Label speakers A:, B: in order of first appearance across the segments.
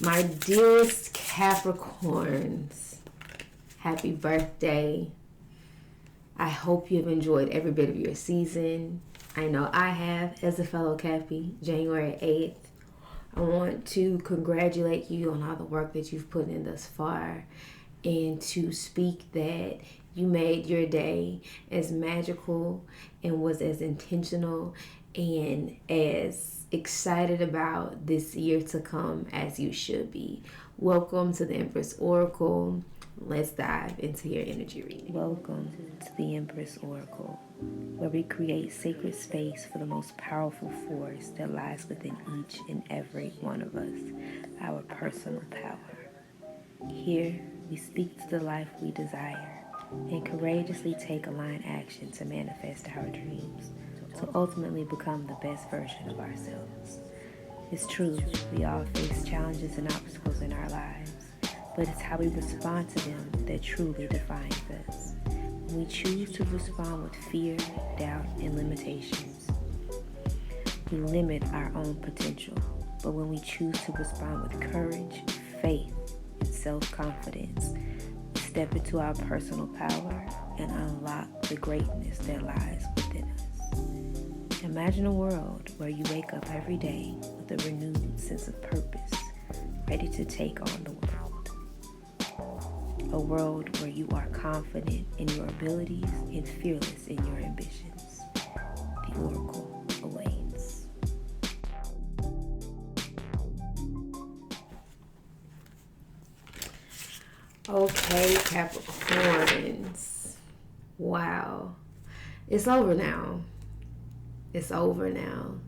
A: My dearest Capricorns, happy birthday. I hope you've enjoyed every bit of your season. I know I have as a fellow Cappy, January 8th. I want to congratulate you on all the work that you've put in thus far and to speak that you made your day as magical and was as intentional and as excited about this year to come as you should be. Welcome to the Empress Oracle. Let's dive into your energy reading. Welcome to the Empress Oracle, where we create sacred space for the most powerful force that lies within each and every one of us, our personal power. Here, we speak to the life we desire and courageously take aligned action to manifest our dreams, to ultimately become the best version of ourselves. It's true, we all face challenges and obstacles in our lives, but it's how we respond to them that truly defines us. When we choose to respond with fear, doubt, and limitations, we limit our own potential. But when we choose to respond with courage, faith, and self-confidence, we step into our personal power and unlock the greatness that lies within us. Imagine a world where you wake up every day with a renewed sense of purpose, ready to take on the world. A world where you are confident in your abilities and fearless in your ambitions. The Oracle awaits. Okay, Capricorns. Wow. It's over now. It's over now.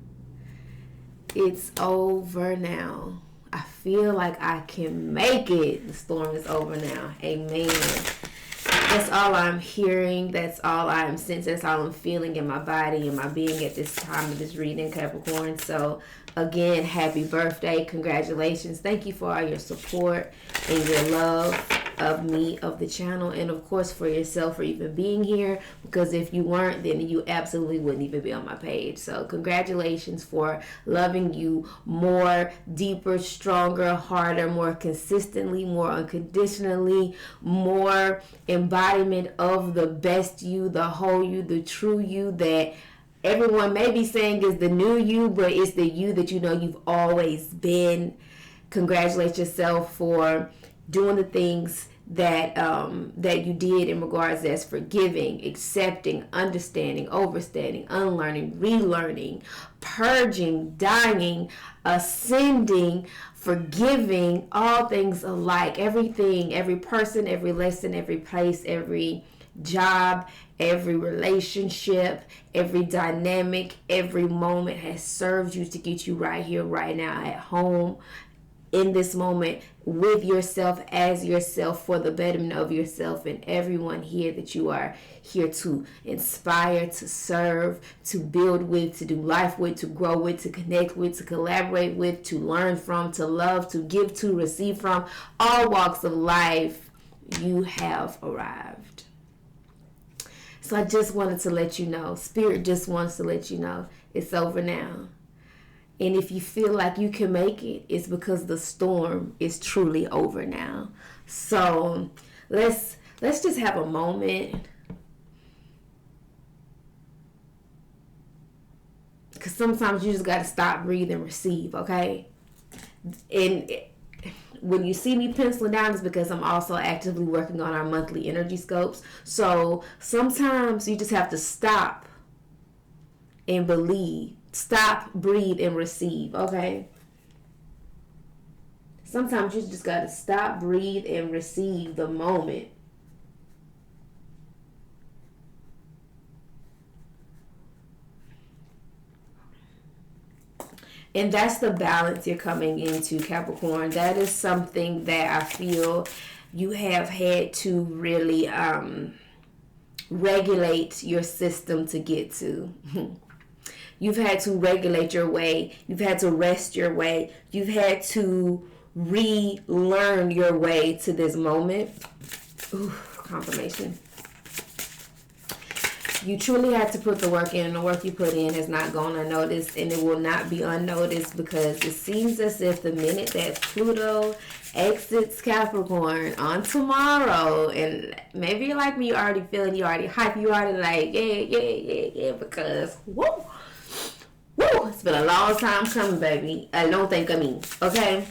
A: It's over now. I feel like I can make it. The storm is over now. Amen. That's all I'm hearing. That's all I'm sensing. That's all I'm feeling in my body and my being at this time of this reading, Capricorn. So, again, happy birthday. Congratulations. Thank you for all your support and your love of me, of the channel, and of course for yourself for even being here, because if you weren't, then you absolutely wouldn't even be on my page. So congratulations for loving you more, deeper, stronger, harder, more consistently, more unconditionally, more embodiment of the best you, the whole you, the true you that everyone may be saying is the new you, but it's the you that you know you've always been. Congratulate yourself for doing the things that you did in regards as forgiving, accepting, understanding, overstanding, unlearning, relearning, purging, dying, ascending, forgiving, all things alike. Everything, every person, every lesson, every place, every job, every relationship, every dynamic, every moment has served you to get you right here, right now, at home, in this moment, with yourself, as yourself, for the betterment of yourself and everyone here that you are here to inspire, to serve, to build with, to do life with, to grow with, to connect with, to collaborate with, to learn from, to love, to give to, receive from. All walks of life, you have arrived. So I just wanted to let you know, Spirit just wants to let you know, it's over now. And if you feel like you can make it, it's because the storm is truly over now. So let's just have a moment. Because sometimes you just got to stop, breathe, and receive, okay? And when you see me penciling down, it's because I'm also actively working on our monthly energy scopes. So sometimes you just have to stop and believe. Stop, breathe, and receive, okay? Sometimes you just got to stop, breathe, and receive the moment. And that's the balance you're coming into, Capricorn. That is something that I feel you have had to really regulate your system to get to. You've had to regulate your way. You've had to rest your way. You've had to relearn your way to this moment. Ooh, confirmation. You truly have to put the work in, and the work you put in has not gone unnoticed, and it will not be unnoticed, because it seems as if the minute that Pluto exits Capricorn on tomorrow, and maybe you're like me, you already feeling, you already hype, you already like, yeah, because, woo, it's been a long time coming, baby. Don't think of me, okay?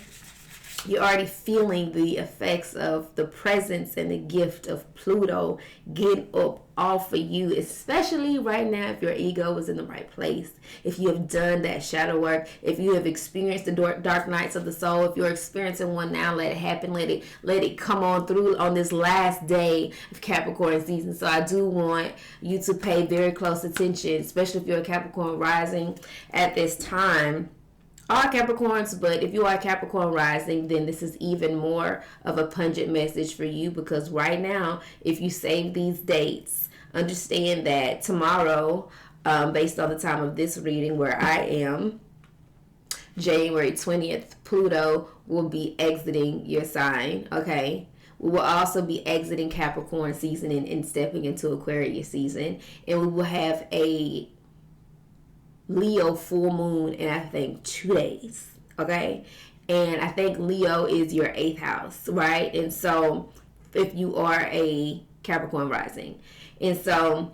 A: You're already feeling the effects of the presence and the gift of Pluto getting up off of you, especially right now if your ego is in the right place. If you have done that shadow work, if you have experienced the dark nights of the soul, if you're experiencing one now, let it happen. Let it come on through on this last day of Capricorn season. So I do want you to pay very close attention, especially if you're a Capricorn rising at this time. All Capricorns, but if you are Capricorn rising, then this is even more of a pungent message for you, because right now, if you save these dates, understand that tomorrow, based on the time of this reading where I am, January 20th, Pluto will be exiting your sign, okay? We will also be exiting Capricorn season and stepping into Aquarius season, and we will have a Leo full moon in, I think, 2 days, okay? And I think Leo is your 8th house, right? And so if you are a Capricorn rising, and so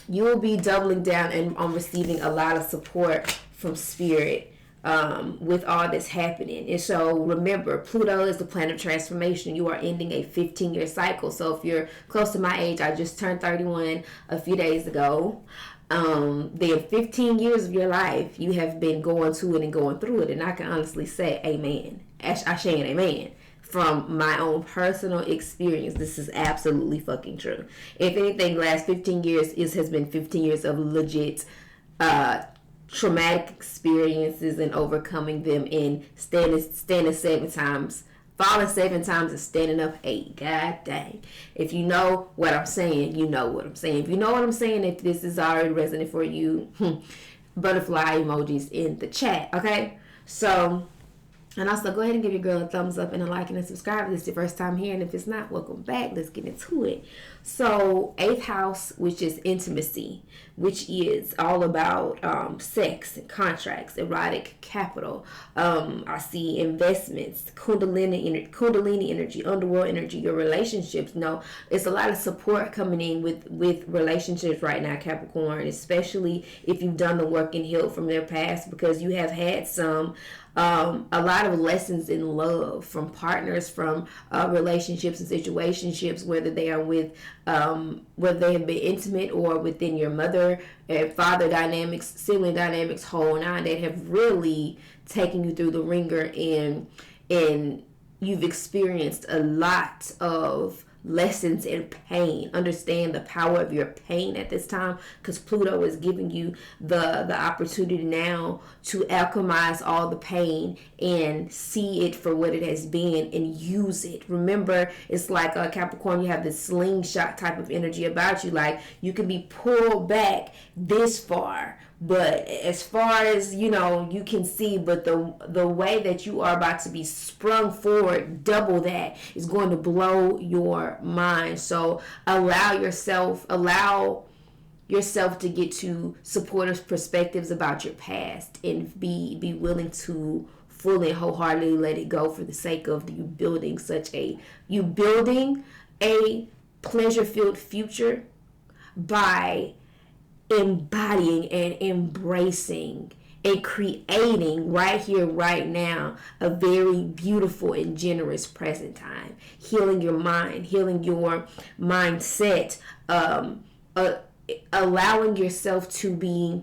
A: you will be doubling down and on receiving a lot of support from Spirit with all this happening. And so remember, Pluto is the planet of transformation. You are ending a 15-year cycle. So if you're close to my age, I just turned 31 a few days ago. Then 15 years of your life, you have been going to it and going through it. And I can honestly say, amen. Ashe and amen. From my own personal experience, this is absolutely fucking true. If anything, last 15 years has been 15 years of legit traumatic experiences and overcoming them, and standing 7 times, falling 7 times and standing up 8. God dang. If you know what I'm saying, you know what I'm saying. If you know what I'm saying, if this is already resonant for you, butterfly emojis in the chat, okay? So, and also go ahead and give your girl a thumbs up and a like and a subscribe if this is your first time here. And if it's not, welcome back. Let's get into it. So 8th house, which is intimacy, which is all about sex and contracts, erotic capital. I see investments, kundalini energy, underworld energy, your relationships. No, it's a lot of support coming in with relationships right now, Capricorn, especially if you've done the work and healed from their past, because you have had a lot of lessons in love from partners, from relationships and situationships, whether they are with, whether they have been intimate or within your mother and father dynamics, sibling dynamics, whole nine, that have really taken you through the ringer, and you've experienced a lot of lessons in pain. Understand the power of your pain at this time, because Pluto is giving you the opportunity now to alchemize all the pain and see it for what it has been and use it. Remember, it's like a Capricorn, you have this slingshot type of energy about you. Like, you can be pulled back this far, but as far as you know, you can see, but the way that you are about to be sprung forward, double that, is going to blow your mind. So allow yourself to get to supportive perspectives about your past, and be willing to fully and wholeheartedly let it go for the sake of you building a pleasure-filled future by embodying and embracing and creating right here, right now, a very beautiful and generous present time. Healing your mind, healing your mindset, allowing yourself to be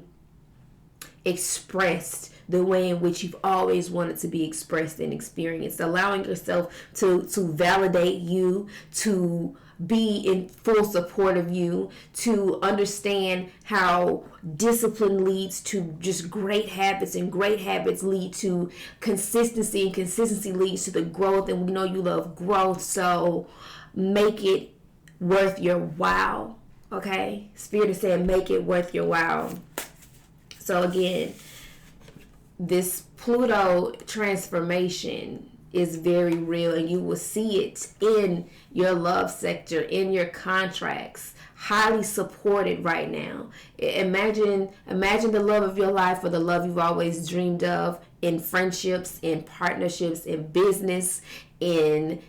A: expressed the way in which you've always wanted to be expressed and experienced. Allowing yourself to validate you, to be in full support of you, to understand how discipline leads to just great habits, and great habits lead to consistency, and consistency leads to the growth, and we know you love growth, so make it worth your while, okay? Spirit is saying make it worth your while. So again, this Pluto transformation is very real, and you will see it in your love sector, in your contracts. Highly supported right now. Imagine the love of your life, or the love you've always dreamed of, in friendships, in partnerships, in business, in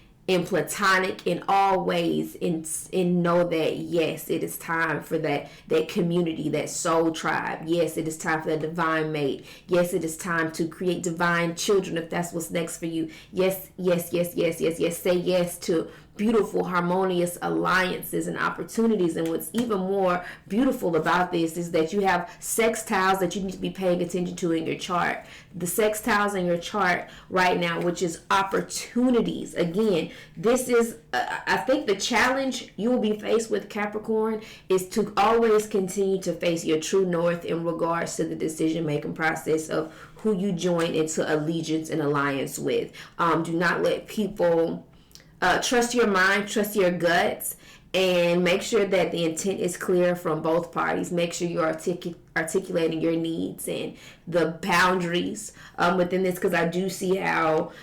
A: platonic, in all ways, and know that yes, it is time for that community, that soul tribe. Yes, it is time for that divine mate. Yes, it is time to create divine children, if that's what's next for you. Yes, yes, yes, yes, yes, yes. Say yes to beautiful, harmonious alliances and opportunities. And what's even more beautiful about this is that you have sextiles that you need to be paying attention to in your chart. The sextiles in your chart right now, which is opportunities. Again, this is, I think the challenge you will be faced with, Capricorn, is to always continue to face your true north in regards to the decision-making process of who you join into allegiance and alliance with. Do not let people... trust your mind, trust your guts, and make sure that the intent is clear from both parties. Make sure you're articulating your needs and the boundaries within this, because I do see how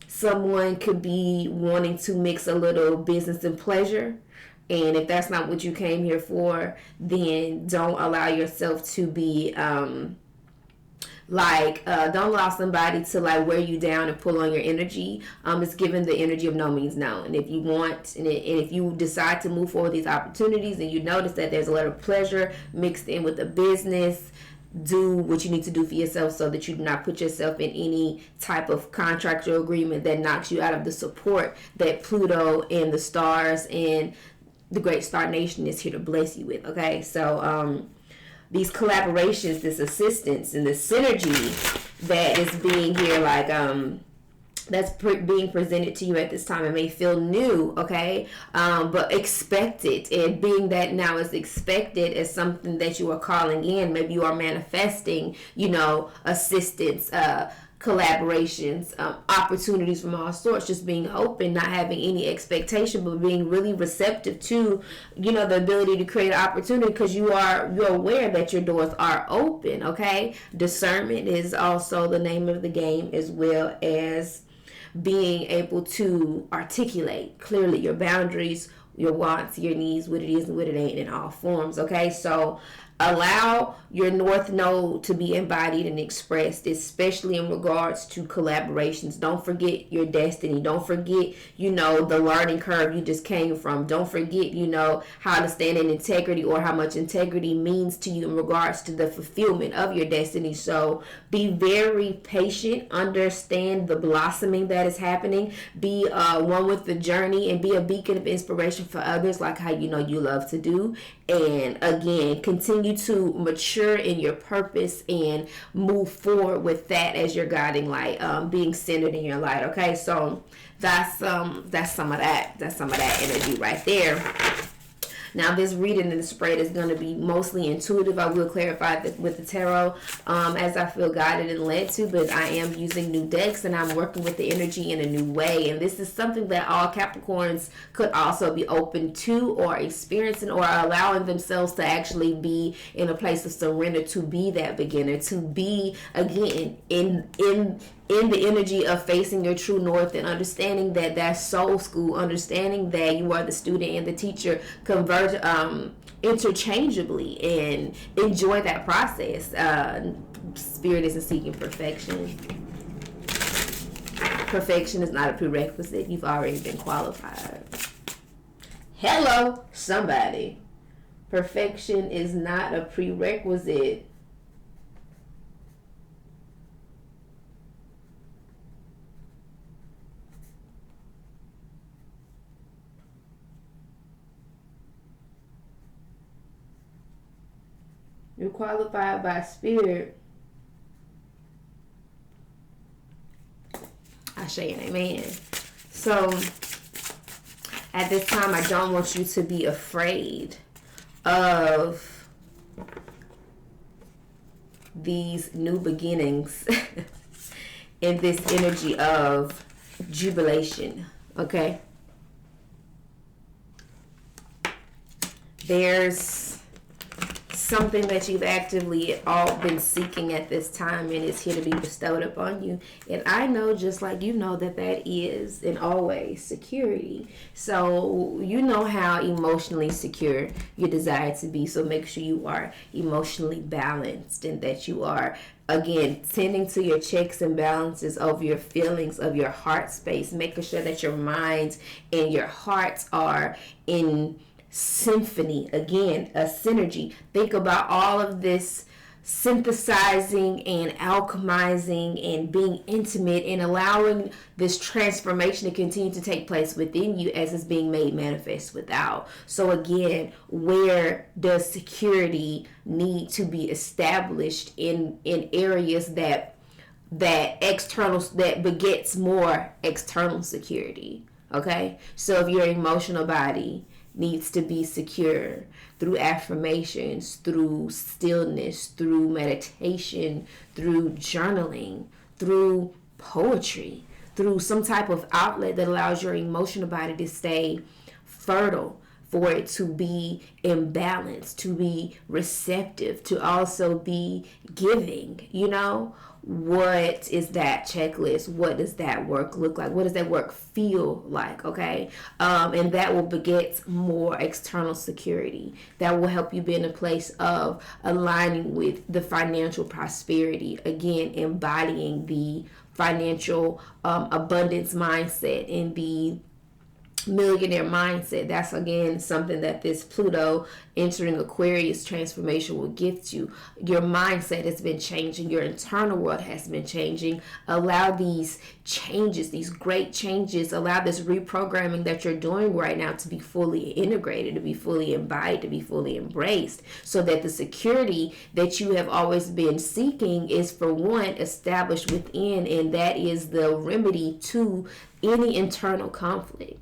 A: someone could be wanting to mix a little business and pleasure. And if that's not what you came here for, then don't allow yourself to be... don't allow somebody to wear you down and pull on your energy. It's given the energy of no means no. And if you want, and if you decide to move forward with these opportunities, and you notice that there's a lot of pleasure mixed in with the business, do what you need to do for yourself so that you do not put yourself in any type of contractual agreement that knocks you out of the support that Pluto and the stars and the great star nation is here to bless you with. Okay, so these collaborations, this assistance, and the synergy that is being here, being presented to you at this time, it may feel new, okay, but expect it. And being that now is expected as something that you are calling in, maybe you are manifesting, assistance, collaborations, opportunities from all sorts, just being open, not having any expectation, but being really receptive to, the ability to create an opportunity, because you're aware that your doors are open, okay? Discernment is also the name of the game, as well as being able to articulate clearly your boundaries, your wants, your needs, what it is and what it ain't, in all forms, okay? So allow your North Node to be embodied and expressed, especially in regards to collaborations. Don't forget your destiny. Don't forget, the learning curve you just came from. Don't forget, how to stand in integrity, or how much integrity means to you in regards to the fulfillment of your destiny. So be very patient. Understand the blossoming that is happening. Be one with the journey, and be a beacon of inspiration for others, like how you love to do. And again, continue to mature in your purpose and move forward with that as your guiding light, being centered in your light. Okay, so that's some of that energy right there. Now, this reading and the spread is going to be mostly intuitive. I will clarify that with the tarot as I feel guided and led to, but I am using new decks, and I'm working with the energy in a new way. And this is something that all Capricorns could also be open to, or experiencing, or allowing themselves to actually be in a place of surrender, to be that beginner, to be, again, in the energy of facing your true north, and understanding that that's soul school, understanding that you are the student and the teacher converge interchangeably, and enjoy that process. Spirit isn't seeking perfection. Perfection is not a prerequisite. You've already been qualified. Hello, somebody. Perfection is not a prerequisite. You're qualified by Spirit. Ashe and amen. So, at this time, I don't want you to be afraid of these new beginnings in this energy of jubilation, okay? There's something that you've actively all been seeking at this time, and it's here to be bestowed upon you. And I know, just like you know, that is and always security. So you know how emotionally secure you desire to be. So make sure you are emotionally balanced, and that you are, again, tending to your checks and balances of your feelings, of your heart space, making sure that your mind and your hearts are in symphony, again, a synergy. Think about all of this synthesizing and alchemizing and being intimate and allowing this transformation to continue to take place within you as it's being made manifest without. So again, where does security need to be established in areas that external, that begets more external security? Okay, so if your emotional body needs to be secure through affirmations, through stillness, through meditation, through journaling, through poetry, through some type of outlet that allows your emotional body to stay fertile, for it to be in balance, to be receptive, to also be giving, what is that checklist? What does that work look like? What does that work feel like? Okay. And that will beget more external security. That will help you be in a place of aligning with the financial prosperity. Again, embodying the financial abundance mindset and the millionaire mindset. That's again something that this Pluto entering Aquarius transformation will gift you. Your mindset has been changing, your internal world has been changing. Allow these changes, these great changes, allow this reprogramming that you're doing right now to be fully integrated, to be fully embodied, to be fully embraced, so that the security that you have always been seeking is, for one, established within, and that is the remedy to any internal conflict.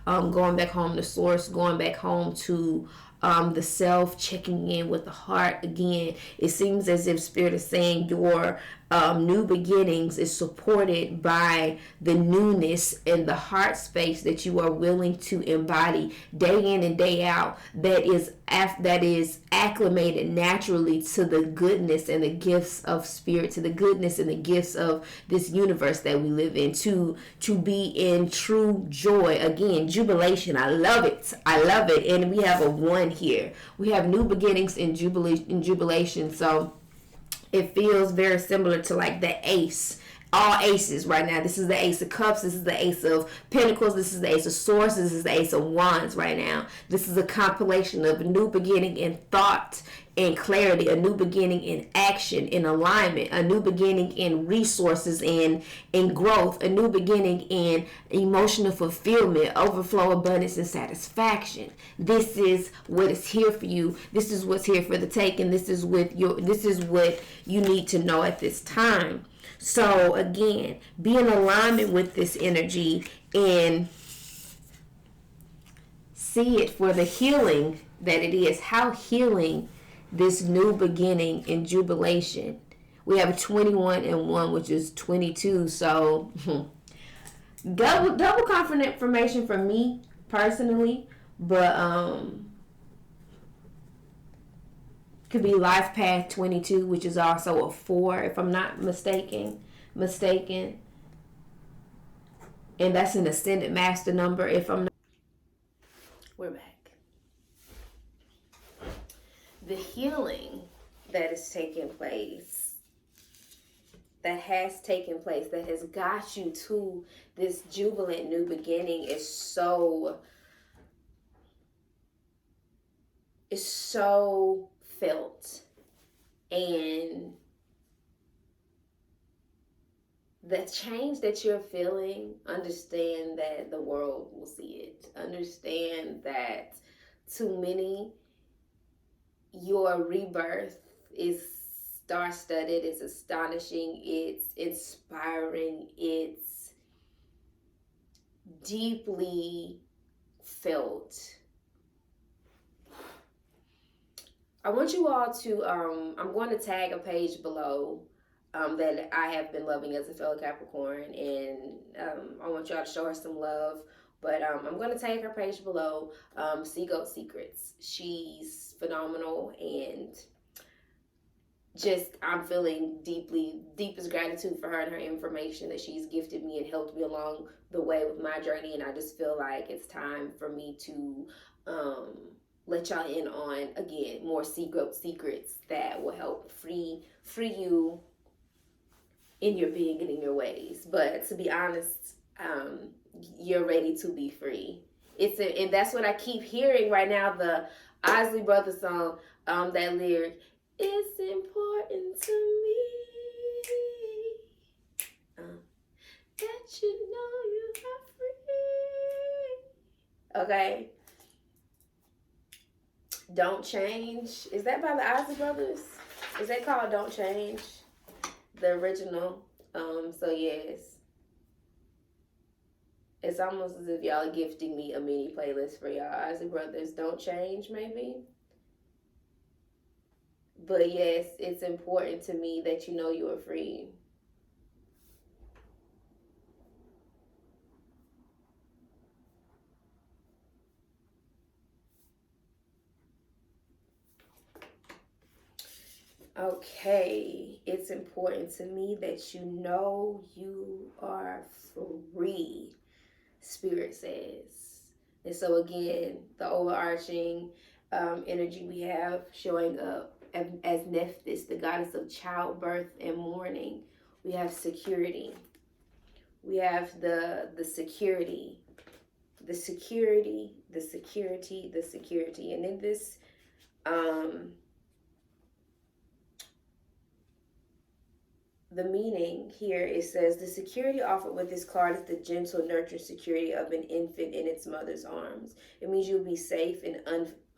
A: Going back home to source, going back home to the self, checking in with the heart. Again, it seems as if Spirit is saying your new beginnings is supported by the newness in the heart space that you are willing to embody day in and day out, that is acclimated naturally to the goodness and the gifts of Spirit, to the goodness and the gifts of this universe that we live in, to be in true joy. Again, jubilation. I love it. And we have a 1 here. We have new beginnings in jubilation. So it feels very similar to like the ace. All aces right now. This is the Ace of Cups. This is the Ace of Pentacles. This is the Ace of Swords. This is the Ace of Wands right now. This is a compilation of a new beginning in thought and clarity, a new beginning in action, in alignment, a new beginning in resources and in growth, a new beginning in emotional fulfillment, overflow, abundance, and satisfaction. This is what is here for you. This is what's here for the taking. This is what you need to know at this time. So again, be in alignment with this energy and see it for the healing that it is. How healing this new beginning in jubilation. We have a 21 and 1, which is 22. So double confirmation for me personally, but could be life path 22, which is also a 4, if I'm not mistaken. And that's an ascendant master number, if I'm not. We're back. The healing that is taking place, that has taken place, that has got you to this jubilant new beginning is so felt. And the change that you're feeling, understand that the world will see it. Understand that to many, your rebirth is star-studded, it's astonishing, it's inspiring, it's deeply felt. I want you all to, I'm going to tag a page below that I have been loving as a fellow Capricorn, and I want y'all to show her some love But I'm going to tag her page below, Sea Goat Secrets. She's phenomenal, and just I'm feeling deepest gratitude for her and her information that she's gifted me and helped me along the way with my journey. And I just feel like it's time for me to let y'all in on, again, more Sea Goat Secrets that will help free you in your being and in your ways. But to be honest, you're ready to be free. And that's what I keep hearing right now. The Isley Brothers song, that lyric, it's important to me that you know you are free. Okay. Don't Change. Is that by the Isley Brothers? Is that called Don't Change? The original. So yes. It's almost as if y'all are gifting me a mini playlist for y'all. Isley Brothers, Don't Change, maybe? But yes, it's important to me that you know you are free. Okay, it's important to me that you know you are free, Spirit says. And so again, the overarching energy we have showing up as Nephthys, the goddess of childbirth and mourning. We have security. We have the security. The security, the security, the security. And in this the meaning here, it says the security offered with this card is the gentle, nurturing security of an infant in its mother's arms. It means you'll be safe and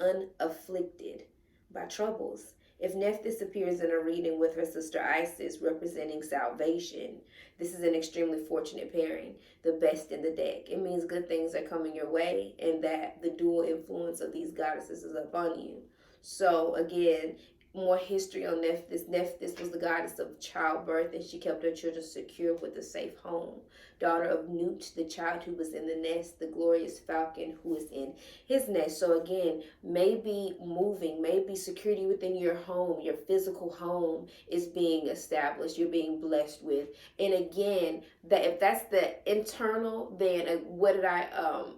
A: unafflicted by troubles. If Nephthys appears in a reading with her sister Isis, representing salvation, this is an extremely fortunate pairing, the best in the deck. It means good things are coming your way and that the dual influence of these goddesses is upon you. So again, more history on Nephthys. Nephthys was the goddess of childbirth, and she kept her children secure with a safe home. Daughter of Nut, the child who was in the nest, the glorious falcon who is in his nest. So again, maybe moving, maybe security within your home, your physical home is being established, you're being blessed with. And again, that if that's the internal, then what did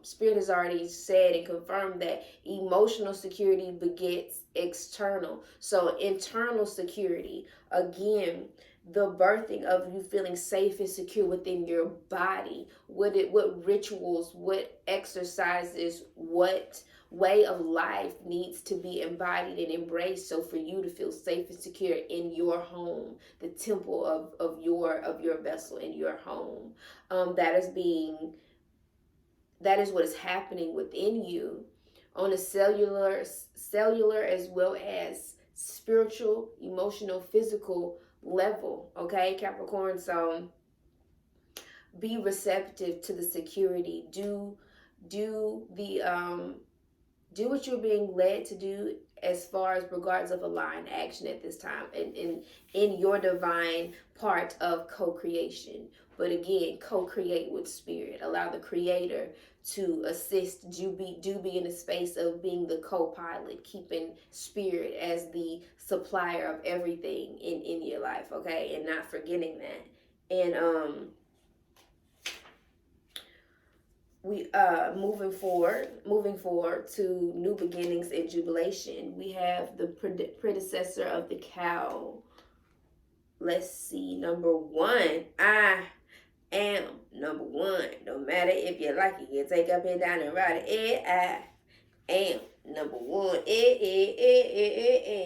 A: Spirit has already said and confirmed that emotional security begets external. So internal security, again, the birthing of you feeling safe and secure within your body. What rituals, what exercises, what way of life needs to be embodied and embraced so for you to feel safe and secure in your home, the temple of your vessel in your home. That is what is happening within you on a cellular as well as spiritual, emotional, physical level. Okay, Capricorn. So be receptive to the security. Do what you're being led to do as far as regards of aligned action at this time, and in your divine part of co-creation. But again, co-create with Spirit. Allow the Creator to assist. Do be in a space of being the co-pilot, keeping Spirit as the supplier of everything in your life, okay? And not forgetting that. And we moving forward to new beginnings and jubilation. We have the predecessor of the cow. Let's see, number one. I am number one. No matter if you like it, you take up and down and ride it. I am number one.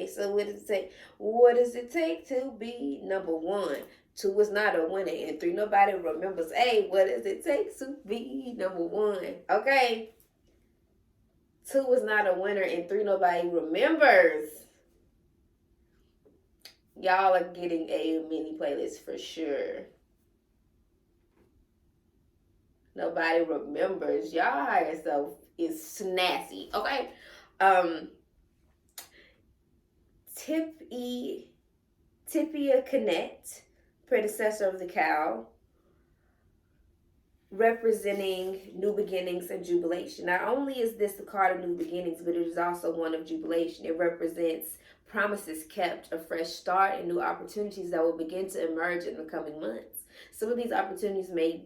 A: So what does it take? What does it take to be number one? 2 is not a winner, and 3 nobody remembers. Hey, what does it take to be number one? Okay. 2 is not a winner, and 3 nobody remembers. Y'all are getting a mini playlist for sure. Nobody remembers. Y'all higher self is snazzy. Okay. Tipia Connect, predecessor of the cow. representing new beginnings and jubilation. Not only is this the card of new beginnings, but it is also one of jubilation. It represents promises kept, a fresh start, and new opportunities that will begin to emerge in the coming months. Some of these opportunities may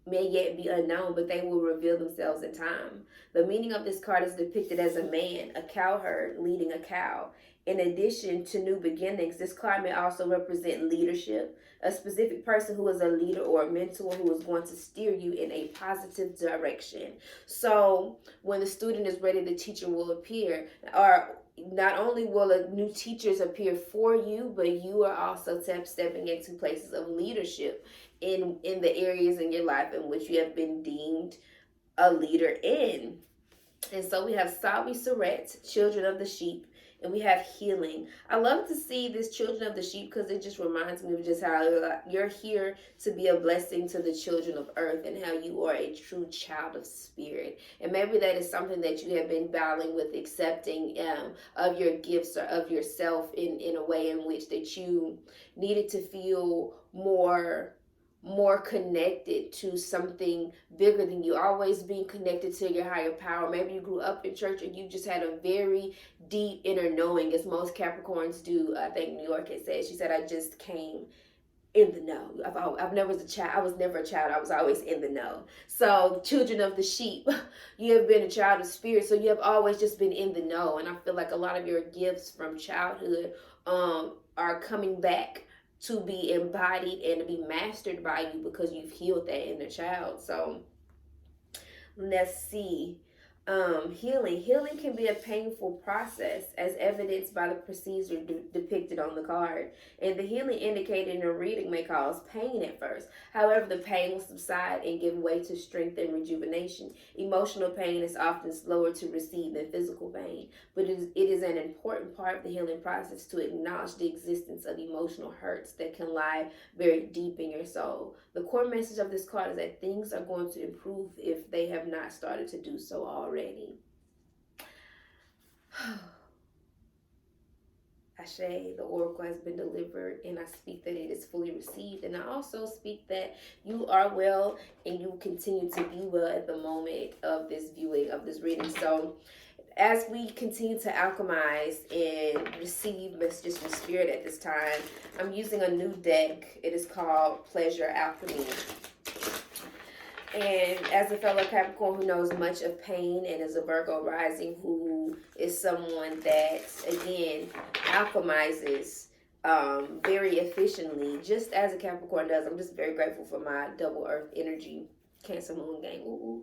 A: yet be unknown, but they will reveal themselves in time. The meaning of this card is depicted as a man, a cowherd, leading a cow. In addition to new beginnings, this card may also represent leadership, a specific person who is a leader or a mentor who is going to steer you in a positive direction. So when the student is ready, the teacher will appear, or not only will new teachers appear for you, but you are also stepping into places of leadership in the areas in your life in which you have been deemed a leader in. And so we have Sawi Saret, children of the sheep, and we have healing. I love to see this children of the sheep because it just reminds me of just how you're here to be a blessing to the children of earth and how you are a true child of spirit. And maybe that is something that you have been battling with, accepting of your gifts or of yourself in a way in which that you needed to feel more connected to something bigger than you, always being connected to your higher power. Maybe you grew up in church and you just had a very deep inner knowing, as most Capricorns do. I think New York had said, she said, I just came in the know. I've never was a child. I was never a child. I was always in the know. So children of the sheep, you have been a child of spirit. So you have always just been in the know. And I feel like a lot of your gifts from childhood are coming back to be embodied and to be mastered by you because you've healed that inner child. So let's see. Healing can be a painful process, as evidenced by the procedure depicted on the card. And the healing indicated in a reading may cause pain at first. However, the pain will subside and give way to strength and rejuvenation. Emotional pain is often slower to receive than physical pain, but it is an important part of the healing process to acknowledge the existence of emotional hurts that can lie very deep in your soul. The core message of this card is that things are going to improve if they have not started to do so already. Ashe, the oracle has been delivered, and I speak that it is fully received. And I also speak that you are well and you continue to be well at the moment of this viewing, of this reading. So as we continue to alchemize and receive messages from spirit at this time, I'm using a new deck. It is called Pleasure Alchemy. And as a fellow Capricorn who knows much of pain and is a Virgo rising, who is someone that, again, alchemizes very efficiently, just as a Capricorn does. I'm just very grateful for my double earth energy, Cancer Moon gang.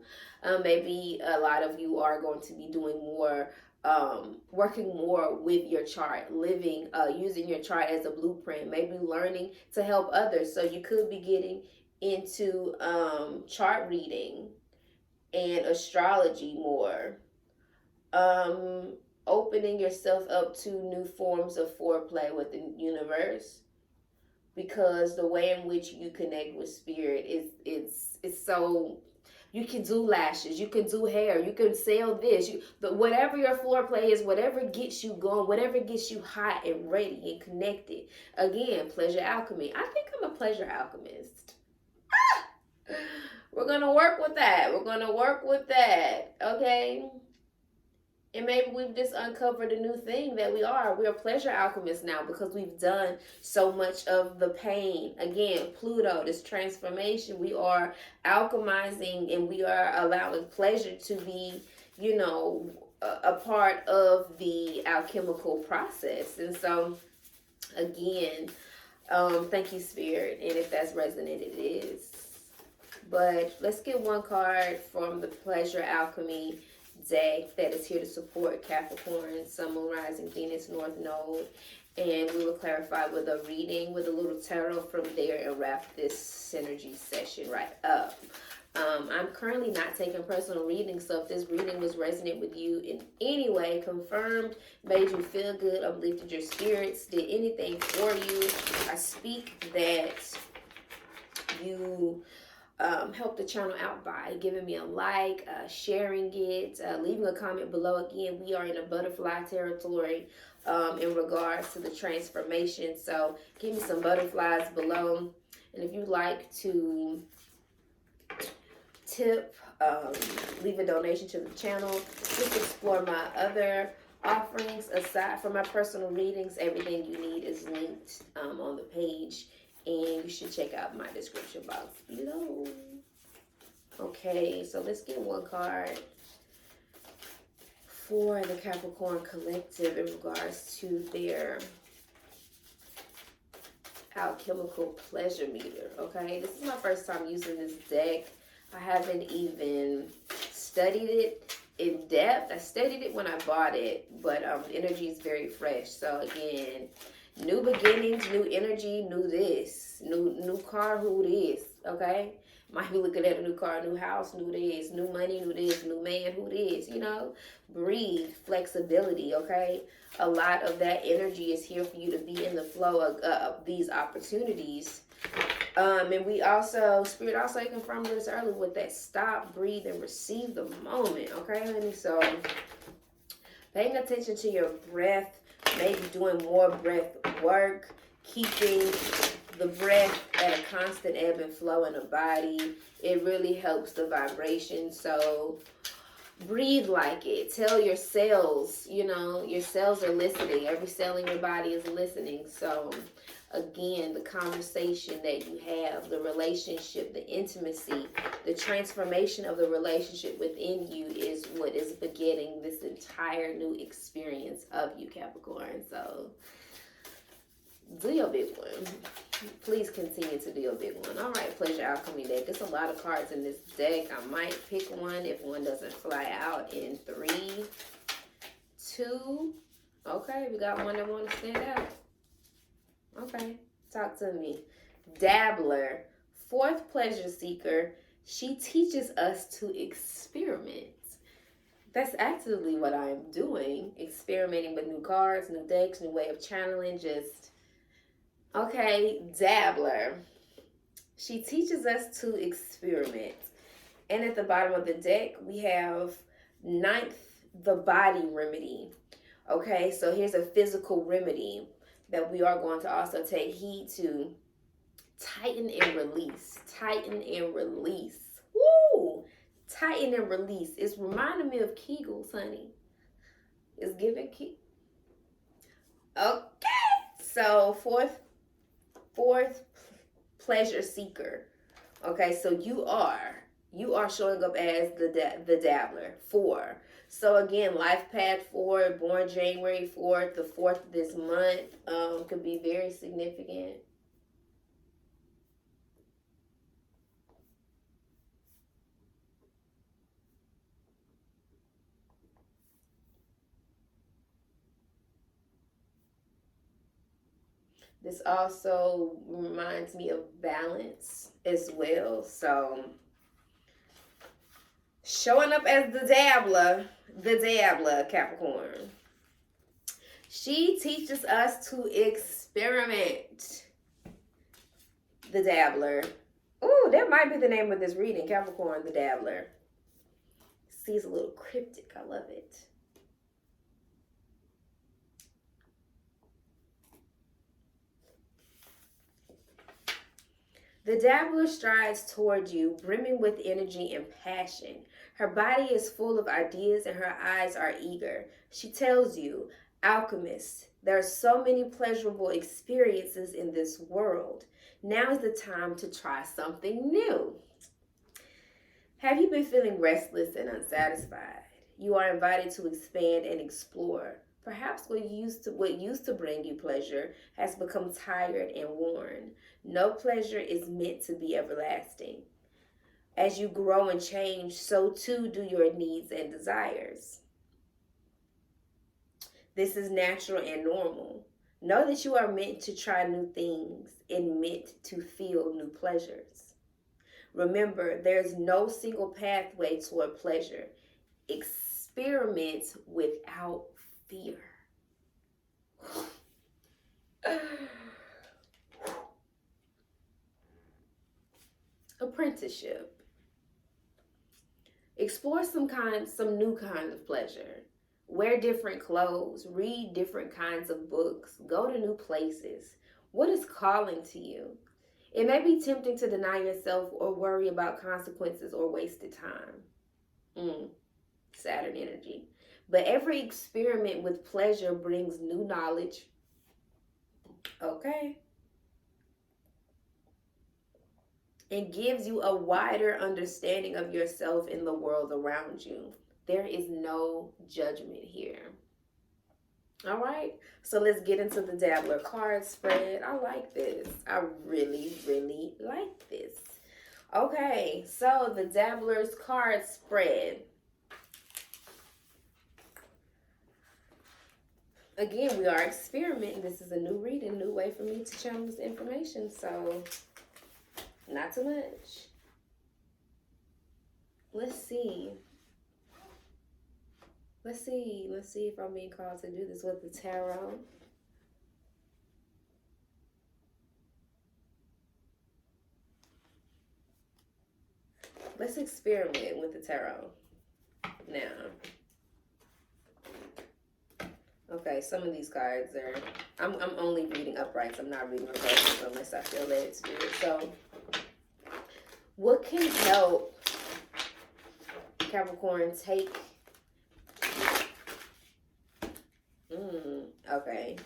A: Maybe a lot of you are going to be doing more, working more with your chart, living, using your chart as a blueprint, maybe learning to help others. So you could be getting into chart reading and astrology more, opening yourself up to new forms of foreplay with the universe, because the way in which you connect with spirit is so. You can do lashes, you can do hair, you can sell this, whatever your foreplay is, whatever gets you going, whatever gets you hot and ready and connected. Again, pleasure alchemy. I think I'm a pleasure alchemist. We're going to work with that. Okay? And maybe we've just uncovered a new thing that we are. We're pleasure alchemists now because we've done so much of the pain. Again, Pluto, this transformation, we are alchemizing and we are allowing pleasure to be, a part of the alchemical process. And so, again, thank you, Spirit. And if that's resonated, it is. But let's get one card from the Pleasure Alchemy deck that is here to support Capricorn, Sun, Moon, Rising, Venus, North Node. And we will clarify with a reading with a little tarot from there and wrap this synergy session right up. I'm currently not taking personal readings, so if this reading was resonant with you in any way, confirmed, made you feel good, uplifted your spirits, did anything for you, I speak that you help the channel out by giving me a like, sharing it, leaving a comment below. Again, we are in a butterfly territory in regards to the transformation. So give me some butterflies below. And if you'd like to tip, leave a donation to the channel. Just explore my other offerings. Aside from my personal readings, everything you need is linked on the page, and you should check out my description box below. Okay, so let's get one card for the Capricorn collective in regards to their alchemical pleasure meter. Okay, this is my first time using this deck. I haven't even studied it in depth. I studied it when I bought it, but the energy is very fresh. So again, new beginnings, new energy, new this, new car, who this, okay? Might be looking at a new car, new house, new this, new money, new this, new man, who this, you know? Breathe, flexibility, okay? A lot of that energy is here for you to be in the flow of these opportunities. And we also, Spirit also confirmed this earlier with that stop, breathe, and receive the moment, okay, honey? So paying attention to your breath, maybe doing more breath work, keeping the breath at a constant ebb and flow in the body. It really helps the vibration. So breathe like it. Tell your cells, you know, your cells are listening. Every cell in your body is listening. So again, the conversation that you have, the relationship, the intimacy, the transformation of the relationship within you is what is beginning this entire new experience of you, Capricorn. So do your big one. Please continue to do your big one. All right, Pleasure Alchemy deck. There's a lot of cards in this deck. I might pick one if one doesn't fly out in 3, 2. Okay, we got one that want to stand out. Okay, talk to me. Dabbler, 4th pleasure seeker. She teaches us to experiment. That's actively what I'm doing. Experimenting with new cards, new decks, new way of channeling. Just, okay, Dabbler. She teaches us to experiment. And at the bottom of the deck, we have 9th, the body remedy. Okay, so here's a physical remedy that we are going to also take heed to. Tighten and release. Tighten and release. Woo! Tighten and release. It's reminding me of Kegels, honey. It's giving Kegels. Okay. So fourth pleasure seeker. Okay, so you are showing up as the Dabbler. 4. So again, life path 4, born January 4th, the 4th of this month, could be very significant. This also reminds me of balance as well. So showing up as the Dabbler, Capricorn. She teaches us to experiment. The Dabbler. Ooh, that might be the name of this reading, Capricorn, the Dabbler. See, it's a little cryptic. I love it. The Dabbler strides toward you, brimming with energy and passion. Her body is full of ideas and her eyes are eager. She tells you, alchemist, there are so many pleasurable experiences in this world. Now is the time to try something new. Have you been feeling restless and unsatisfied? You are invited to expand and explore. Perhaps what used to bring you pleasure has become tired and worn. No pleasure is meant to be everlasting. As you grow and change, so too do your needs and desires. This is natural and normal. Know that you are meant to try new things and meant to feel new pleasures. Remember, there's no single pathway toward pleasure. Experiment without fear. Apprenticeship. Explore some new kind of pleasure. Wear different clothes. Read different kinds of books. Go to new places. What is calling to you? It may be tempting to deny yourself or worry about consequences or wasted time. Saturn energy. But every experiment with pleasure brings new knowledge. Okay. And gives you a wider understanding of yourself and the world around you. There is no judgment here. All right, so let's get into the Dabbler card spread. I like this. I really, really like this. Okay, so the Dabbler's card spread. Again, we are experimenting. This is a new reading, new way for me to channel this information, so not too much. Let's see. Let's see if I'm being called to do this with the tarot. Let's experiment with the tarot now. Okay, some of these cards are, I'm only reading uprights. I'm not reading reverses unless I feel led to do it. So, what can help Capricorn take okay.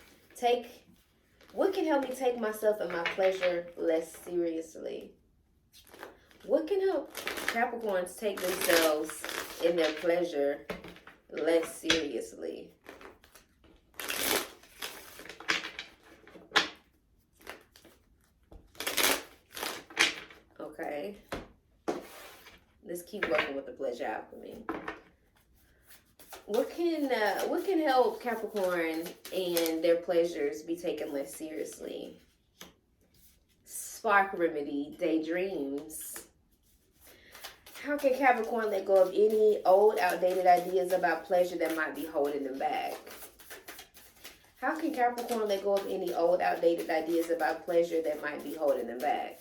A: What can help me take myself and my pleasure less seriously? What can help Capricorns take themselves and their pleasure less seriously? Okay. Let's keep working with the pleasure alchemy. What can help Capricorn and their pleasures be taken less seriously? Spark remedy, daydreams. How can Capricorn let go of any old, outdated ideas about pleasure that might be holding them back? How can Capricorn let go of any old, outdated ideas about pleasure that might be holding them back?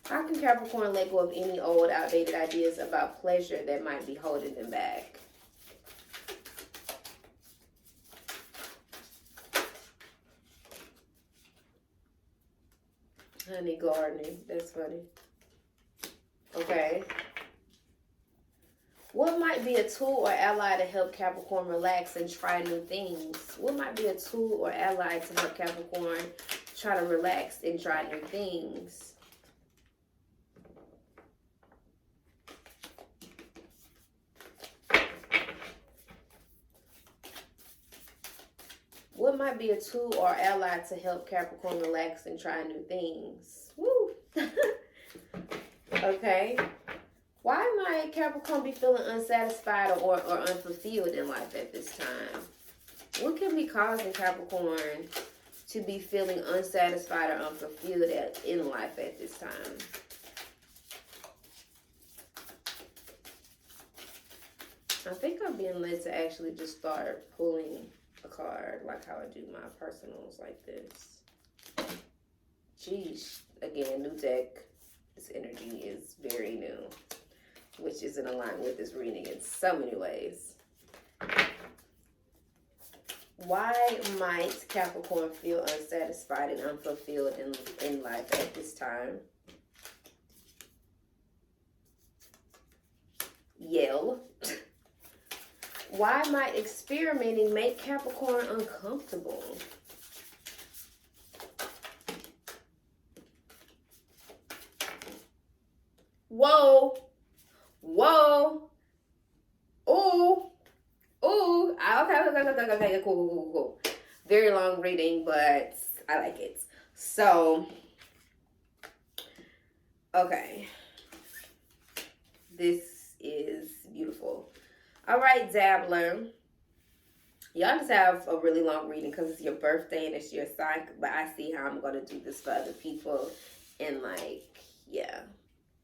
A: How can Capricorn let go of any old, outdated ideas about pleasure that might be holding them back? Honey gardening. That's funny. Okay. What might be a tool or ally to help Capricorn relax and try new things? What might be a tool or ally to help Capricorn try to relax and try new things? What might be a tool or ally to help Capricorn relax and try new things? Woo! Okay. Why might Capricorn be feeling unsatisfied or unfulfilled in life at this time? What can be causing Capricorn to be feeling unsatisfied or unfulfilled in life at this time? I think I'm being led to actually just start pulling a card like how I do my personals like this. Geez, again, new deck. This energy is very new, which is in alignment with this reading in so many ways. Why might Capricorn feel unsatisfied and unfulfilled in life at this time? Yell. Why might experimenting make Capricorn uncomfortable? Whoa. Whoa. Ooh. Ooh. Okay, cool. Very long reading, but I like it. So, okay. This is beautiful. All right, Dabbler. Y'all just have a really long reading because it's your birthday and it's your sign. But I see how I'm going to do this for other people. And yeah.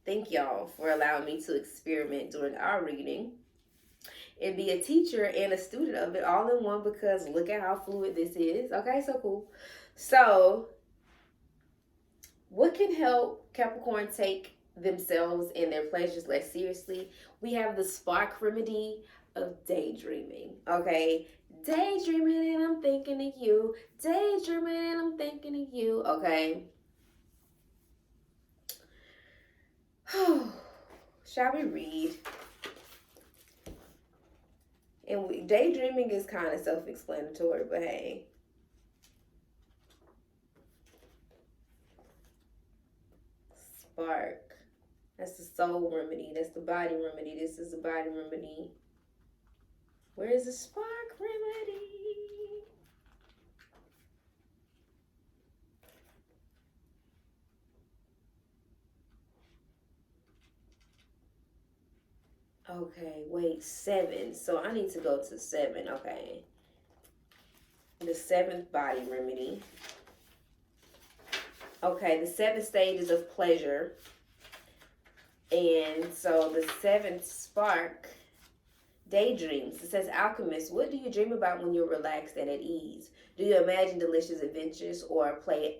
A: Thank y'all for allowing me to experiment during our reading. And be a teacher and a student of it all in one because look at how fluid this is. Okay, so cool. So, what can help Capricorn take themselves and their pleasures less seriously? We have the spark remedy of daydreaming. Okay, daydreaming and I'm thinking of you. Daydreaming and I'm thinking of you. Okay, Shall we read? And daydreaming is kind of self-explanatory, but hey. Spark. That's the soul remedy. That's the body remedy. This is the body remedy. Where is the spark remedy? Okay, wait, 7. So I need to go to 7. Okay. The 7th body remedy. Okay, the 7 stages of pleasure. And so the 7th spark, daydreams. It says, alchemist, what do you dream about when you're relaxed and at ease? Do you imagine delicious adventures or play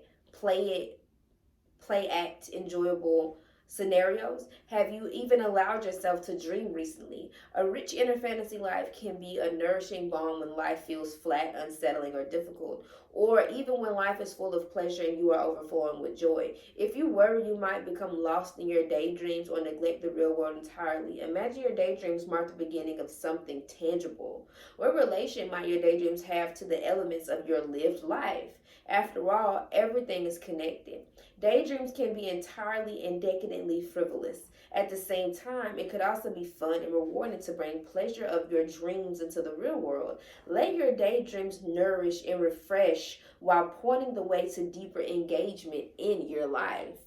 A: act enjoyable scenarios? Have you even allowed yourself to dream recently? A rich inner fantasy life can be a nourishing balm when life feels flat, unsettling, or difficult, or even when life is full of pleasure and you are overflowing with joy. If you worry you might become lost in your daydreams or neglect the real world entirely, imagine your daydreams mark the beginning of something tangible. What relation might your daydreams have to the elements of your lived life? After all, everything is connected. Daydreams can be entirely and decadently frivolous. At the same time, it could also be fun and rewarding to bring pleasure of your dreams into the real world. Let your daydreams nourish and refresh while pointing the way to deeper engagement in your life.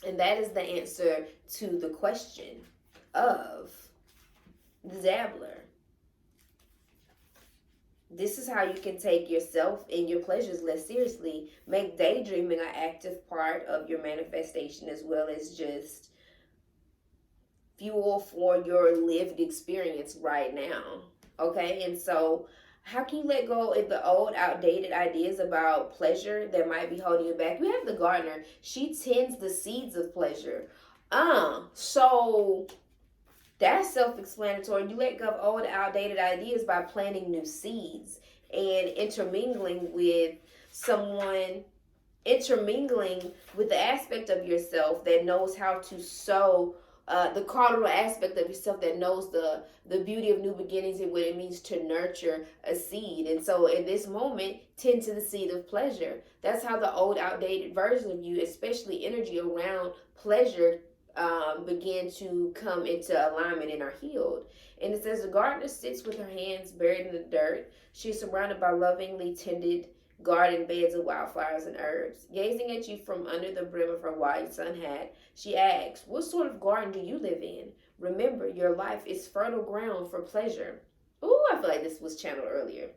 A: And that is the answer to the question of the Dabbler. This is how you can take yourself and your pleasures less seriously. Make daydreaming an active part of your manifestation as well as just fuel for your lived experience right now. Okay? And so how can you let go of the old, outdated ideas about pleasure that might be holding you back? We have the gardener. She tends the seeds of pleasure. So that's self-explanatory. You let go of old, outdated ideas by planting new seeds and intermingling with the aspect of yourself that knows how to sow, the cardinal aspect of yourself that knows the beauty of new beginnings and what it means to nurture a seed. And so in this moment, tend to the seed of pleasure. That's how the old, outdated version of you, especially energy around pleasure, begin to come into alignment and are healed. And it says the gardener sits with her hands buried in the dirt. She is surrounded by lovingly tended garden beds of wildflowers and herbs. Gazing at you from under the brim of her wide sun hat, she asks, what sort of garden do you live in? Remember, your life is fertile ground for pleasure. Ooh, I feel like this was channeled earlier.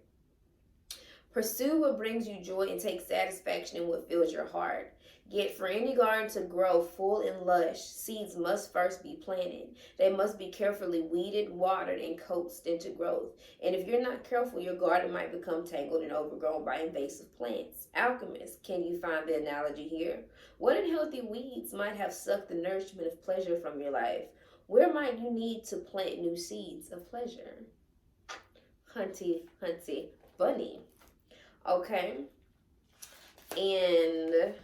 A: Pursue what brings you joy and take satisfaction in what fills your heart. Yet for any garden to grow full and lush, seeds must first be planted. They must be carefully weeded, watered, and coaxed into growth. And if you're not careful, your garden might become tangled and overgrown by invasive plants. Alchemist, can you find the analogy here? What unhealthy weeds might have sucked the nourishment of pleasure from your life? Where might you need to plant new seeds of pleasure? Hunty, bunny. Okay. And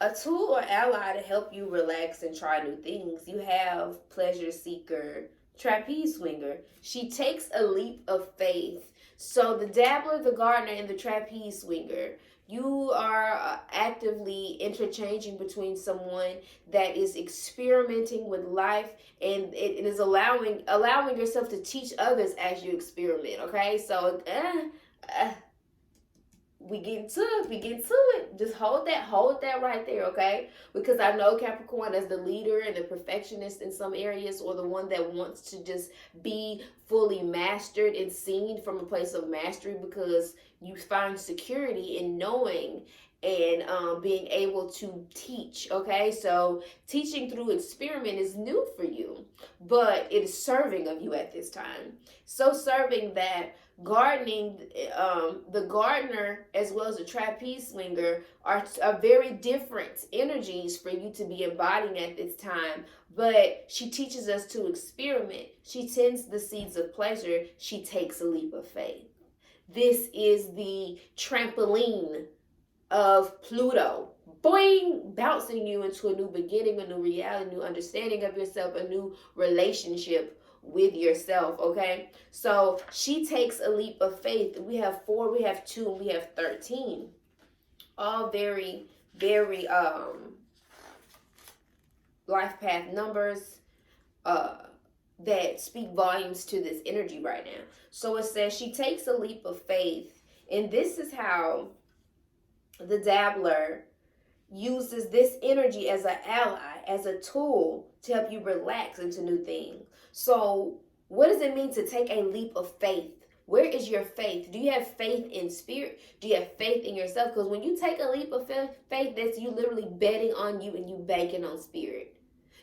A: a tool or ally to help you relax and try new things. You have pleasure seeker, trapeze swinger. She takes a leap of faith. So the dabbler, the gardener, and the trapeze swinger, you are actively interchanging between someone that is experimenting with life and it is allowing yourself to teach others as you experiment. Okay, so we get into it. Just hold that right there, okay? Because I know Capricorn as the leader and the perfectionist in some areas, or the one that wants to just be fully mastered and seen from a place of mastery, because you find security in knowing and being able to teach, okay? So teaching through experiment is new for you, but it is serving of you at this time. So serving that gardening, the gardener as well as the trapeze swinger are very different energies for you to be embodying at this time. But she teaches us to experiment. She tends the seeds of pleasure. She takes a leap of faith. This is the trampoline of Pluto, boing, bouncing you into a new beginning, a new reality, a new understanding of yourself, a new relationship with yourself, okay? So she takes a leap of faith. We have 4, we have 2, and we have 13. All very, very life path numbers that speak volumes to this energy right now. So it says she takes a leap of faith, and this is how the Dabbler uses this energy as an ally, as a tool to help you relax into new things. So what does it mean to take a leap of faith? Where is your faith? Do you have faith in spirit? Do you have faith in yourself? Because when you take a leap of faith, that's you literally betting on you and you banking on spirit.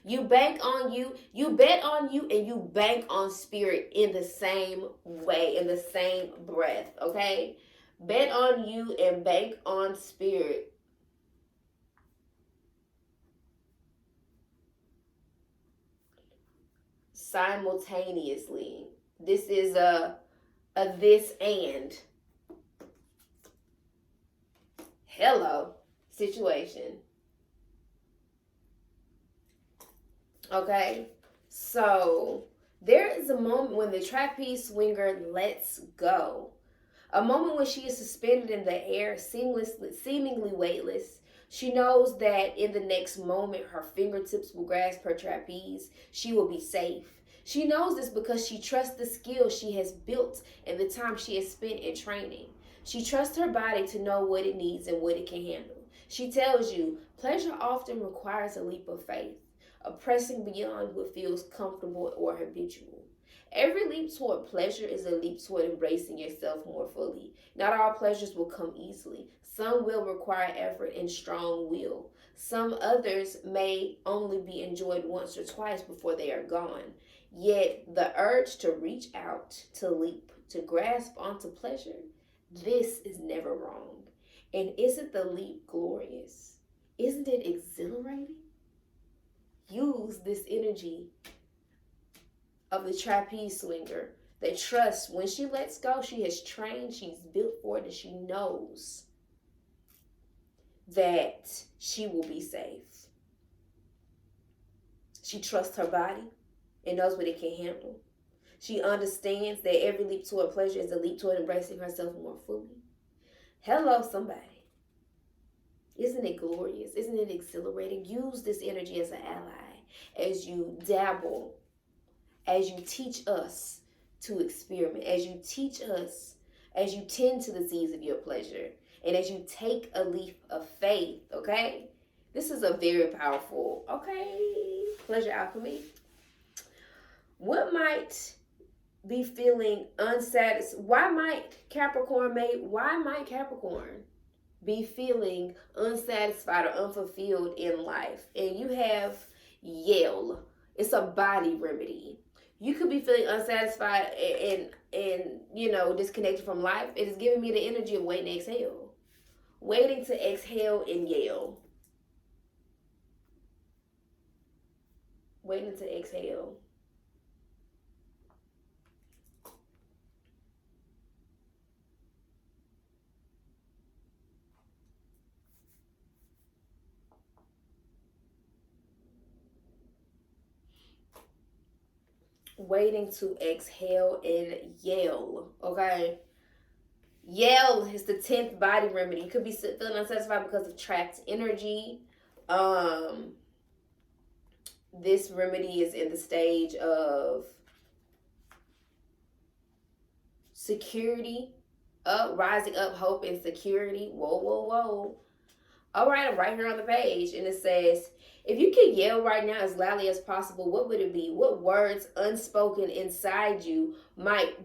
A: You bank on you, you bet on you, and you bank on spirit in the same way, in the same breath, okay? Bet on you and bank on spirit. Simultaneously. This is a this and hello situation. Okay, so there is a moment when the trapeze swinger lets go. A moment when she is suspended in the air, seemingly weightless. She knows that in the next moment, her fingertips will grasp her trapeze. She will be safe. She knows this because she trusts the skills she has built and the time she has spent in training. She trusts her body to know what it needs and what it can handle. She tells you, pleasure often requires a leap of faith, a pressing beyond what feels comfortable or habitual. Every leap toward pleasure is a leap toward embracing yourself more fully. Not all pleasures will come easily. Some will require effort and strong will. Some others may only be enjoyed once or twice before they are gone. Yet the urge to reach out, to leap, to grasp onto pleasure, this is never wrong. And isn't the leap glorious? Isn't it exhilarating? Use this energy of the trapeze swinger that trusts when she lets go, she has trained, she's built for it, and she knows that she will be safe. She trusts her body and knows what it can handle. She understands that every leap toward pleasure is a leap toward embracing herself more fully. Hello, somebody. Isn't it glorious? Isn't it exhilarating? Use this energy as an ally as you dabble, as you teach us to experiment, as you teach us, as you tend to the seeds of your pleasure, and as you take a leap of faith, okay? This is a very powerful, okay, pleasure alchemy. What might be feeling unsatisfied? Why might Capricorn be feeling unsatisfied or unfulfilled in life? And you have yell. It's a body remedy. You could be feeling unsatisfied and disconnected from life. It is giving me the energy of waiting to exhale. Waiting to exhale and yell. Waiting to exhale. Waiting to exhale and yell, okay? Yell is the 10th body remedy. You could be feeling unsatisfied because of trapped energy. This remedy is in the stage of security, rising up, hope, and security. Whoa, whoa, whoa. All right, I'm right here on the page, and it says, if you could yell right now as loudly as possible, what would it be? What words unspoken inside you might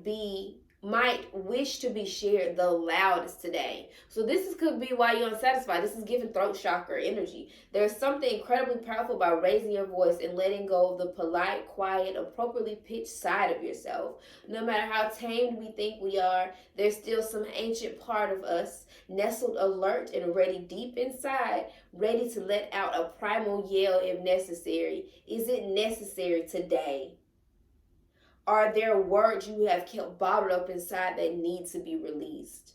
A: wish to be shared the loudest today? So this could be why you're unsatisfied. This is giving throat chakra energy. There's something incredibly powerful about raising your voice and letting go of the polite, quiet, appropriately pitched side of yourself. No matter how tamed we think we are, there's still some ancient part of us nestled alert and ready deep inside, ready to let out a primal yell if necessary. Is it necessary today? Are there words you have kept bottled up inside that need to be released?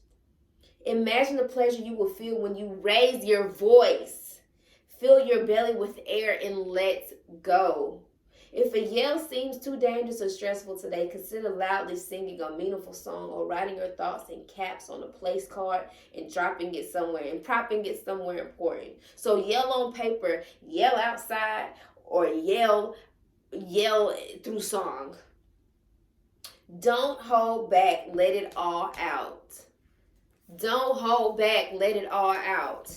A: Imagine the pleasure you will feel when you raise your voice. your belly with air and let go. If a yell seems too dangerous or stressful today, consider loudly singing a meaningful song or writing your thoughts in caps on a place card and dropping it somewhere and propping it somewhere important. So yell on paper, yell outside, or yell through song. Don't hold back, let it all out. Don't hold back, let it all out.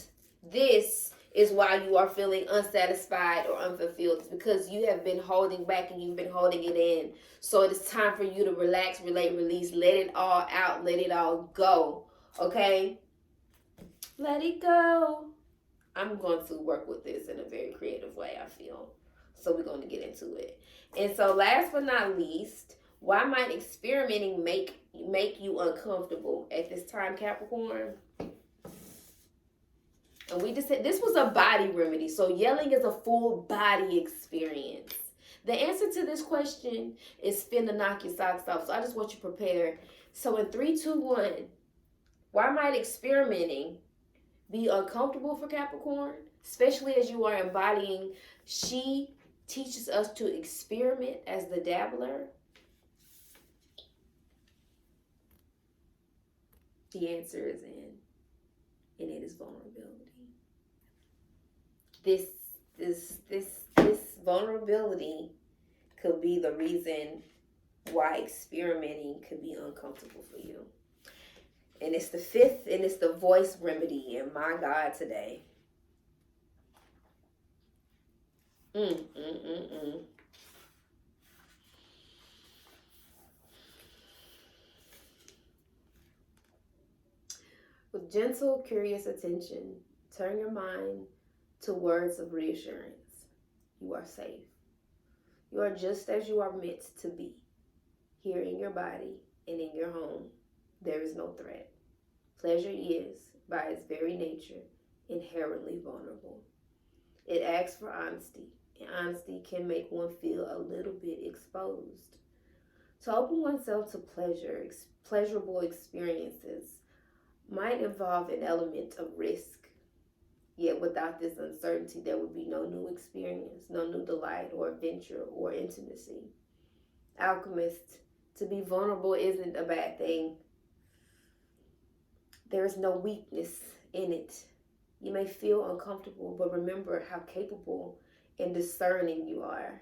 A: This is why you are feeling unsatisfied or unfulfilled. It's because you have been holding back and you've been holding it in. So it is time for you to relax, relate, release. Let it all out. Let it all go. Okay? Let it go. I'm going to work with this in a very creative way, I feel. So we're going to get into it. And so last but not least, why might experimenting make you uncomfortable at this time, Capricorn? And we just said this was a body remedy. So yelling is a full body experience. The answer to this question is finna knock your socks off. So I just want you prepared. So in 3, 2, 1, why might experimenting be uncomfortable for Capricorn? Especially as you are embodying, she teaches us to experiment as the dabbler. The answer is in, and it is vulnerability. This vulnerability could be the reason why experimenting could be uncomfortable for you. And it's the fifth, and it's the voice remedy. And my God, today. With gentle, curious attention, turn your mind to words of reassurance. You are safe. You are just as you are meant to be. Here in your body and in your home, there is no threat. Pleasure is, by its very nature, inherently vulnerable. It asks for honesty, and honesty can make one feel a little bit exposed. To open oneself to pleasurable experiences might involve an element of risk. Yet without this uncertainty, there would be no new experience, no new delight or adventure or intimacy. Alchemist, to be vulnerable isn't a bad thing. There is no weakness in it. You may feel uncomfortable, but remember how capable and discerning you are.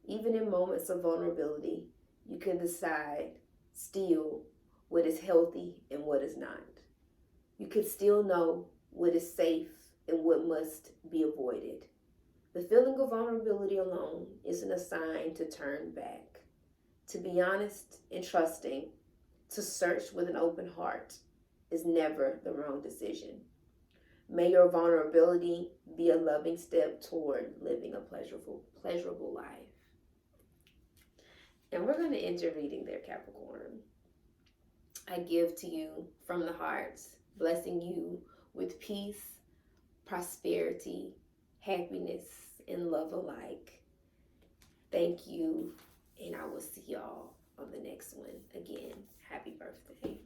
A: Even in moments of vulnerability, you can decide still what is healthy and what is not. You can still know what is safe and what must be avoided. The feeling of vulnerability alone isn't a sign to turn back. To be honest and trusting, to search with an open heart, is never the wrong decision. May your vulnerability be a loving step toward living a pleasurable life. And we're going to end your reading there, Capricorn. I give to you from the heart, blessing you with peace, prosperity, happiness, and love alike. Thank you, and I will see y'all on the next one. Again, happy birthday.